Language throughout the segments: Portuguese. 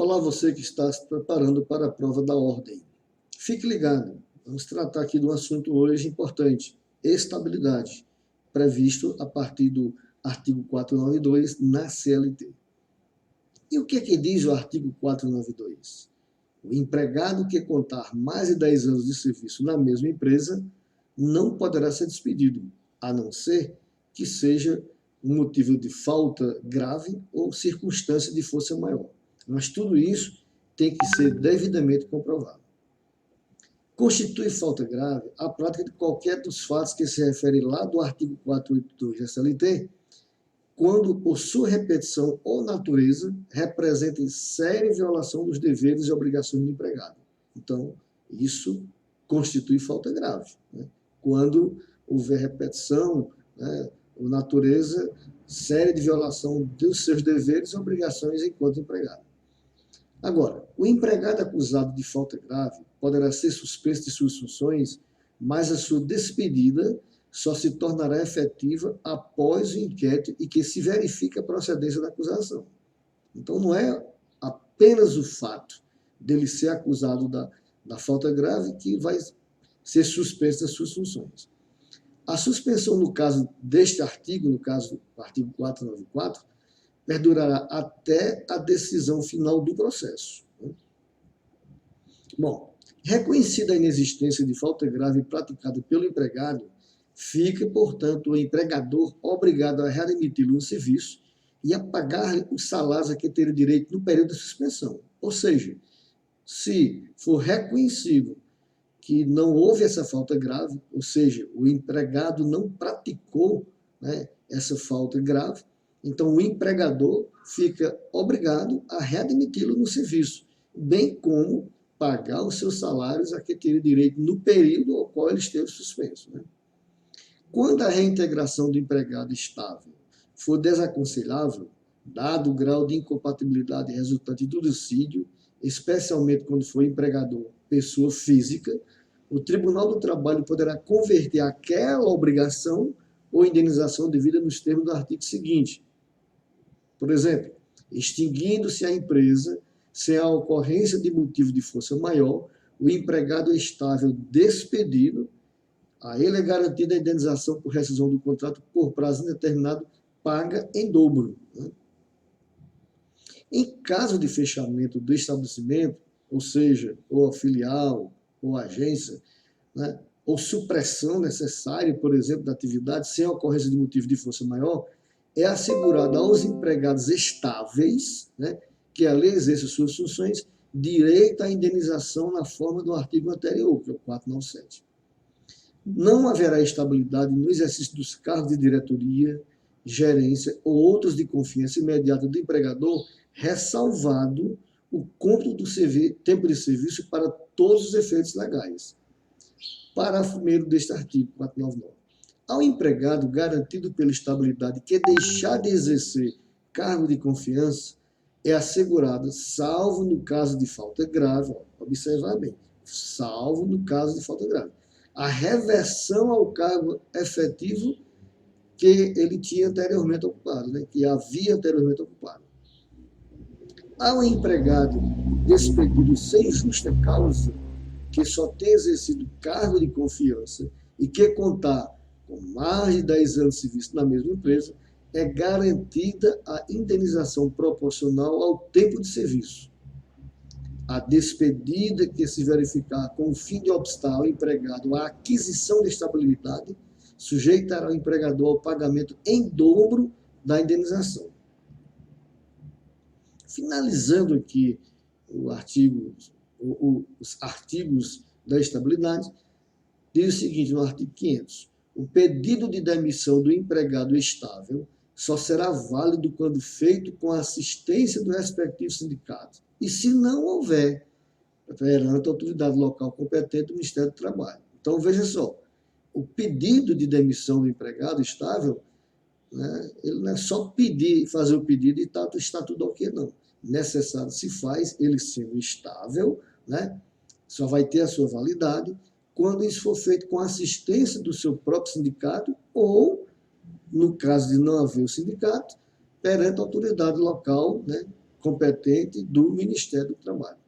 Olá, você que está se preparando para a prova da ordem. Fique ligado, vamos tratar aqui de um assunto hoje importante, estabilidade, previsto a partir do artigo 492 na CLT. E o que é que diz o artigo 492? O empregado que contar mais de 10 anos de serviço na mesma empresa não poderá ser despedido, a não ser que seja um motivo de falta grave ou circunstância de força maior. Mas tudo isso tem que ser devidamente comprovado. Constitui falta grave a prática de qualquer dos fatos que se refere lá do artigo 482 da CLT, quando por sua repetição ou natureza representem séria violação dos deveres e obrigações do empregado. Então, isso constitui falta grave, né? Quando houver repetição, né, ou natureza séria de violação dos seus deveres e obrigações enquanto empregado. Agora, o empregado acusado de falta grave poderá ser suspenso de suas funções, mas a sua despedida só se tornará efetiva após o inquérito e que se verifique a procedência da acusação. Então, não é apenas o fato dele ser acusado da falta grave que vai ser suspenso das suas funções. A suspensão, no caso deste artigo, no caso do artigo 494, perdurará até a decisão final do processo. Bom, reconhecida a inexistência de falta grave praticada pelo empregado, fica, portanto, o empregador obrigado a readmiti-lo no serviço e a pagar os salários a que teria direito no período de suspensão. Ou seja, se for reconhecido que não houve essa falta grave, ou seja, o empregado não praticou, né, essa falta grave, então o empregador fica obrigado a readmiti-lo no serviço, bem como pagar os seus salários a que teria direito no período ao qual ele esteve suspenso, né? Quando a reintegração do empregado estável for desaconselhável, dado o grau de incompatibilidade resultante do dissídio, especialmente quando for empregador pessoa física, o Tribunal do Trabalho poderá converter aquela obrigação ou indenização devida nos termos do artigo seguinte. Por exemplo, extinguindo-se a empresa sem a ocorrência de motivo de força maior, o empregado estável despedido, a ele é garantida a indenização por rescisão do contrato por prazo indeterminado, paga em dobro, né? Em caso de fechamento do estabelecimento, ou seja, ou a filial, ou a agência, né, ou supressão necessária, por exemplo, da atividade, sem a ocorrência de motivo de força maior, é assegurado aos empregados estáveis, né, que a lei exerce suas funções, direito à indenização na forma do artigo anterior, que é o 497. Não haverá estabilidade no exercício dos cargos de diretoria, gerência ou outros de confiança imediata do empregador, ressalvado o cômputo do tempo de serviço para todos os efeitos legais. Parágrafo 1º deste artigo 499. Ao empregado garantido pela estabilidade que deixar de exercer cargo de confiança, é assegurada, salvo no caso de falta grave, observar bem, salvo no caso de falta grave, a reversão ao cargo efetivo que ele tinha anteriormente ocupado, né, que havia anteriormente ocupado. Ao empregado despedido sem justa causa, que só tem exercido cargo de confiança e que contar com mais de 10 anos de serviço na mesma empresa, é garantida a indenização proporcional ao tempo de serviço. A despedida que se verificar com o fim de obstar ao empregado à aquisição de estabilidade, sujeitará o empregador ao pagamento em dobro da indenização. Finalizando aqui os artigos da estabilidade, diz o seguinte no artigo 500. O pedido de demissão do empregado estável só será válido quando feito com a assistência do respectivo sindicato. E se não houver, perante a autoridade local competente do Ministério do Trabalho. Então, veja só, o pedido de demissão do empregado estável, né, ele não é só pedir, fazer o pedido e está tudo ok, não. Necessário se faz, ele sendo estável, né, só vai ter a sua validade quando isso for feito com assistência do seu próprio sindicato ou, no caso de não haver o sindicato, perante a autoridade local, né, competente do Ministério do Trabalho.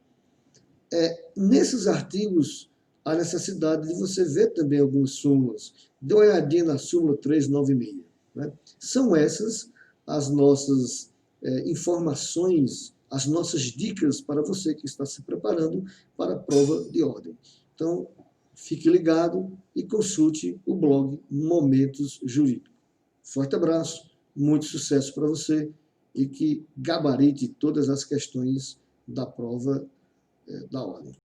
Nesses artigos, há necessidade de você ver também algumas súmulas. Dê uma olhadinha na súmula 396. Né? São essas as nossas informações, as nossas dicas para você que está se preparando para a prova de ordem. Então, fique ligado e consulte o blog Momentos Jurídicos. Forte abraço, muito sucesso para você e que gabarite todas as questões da prova da ordem.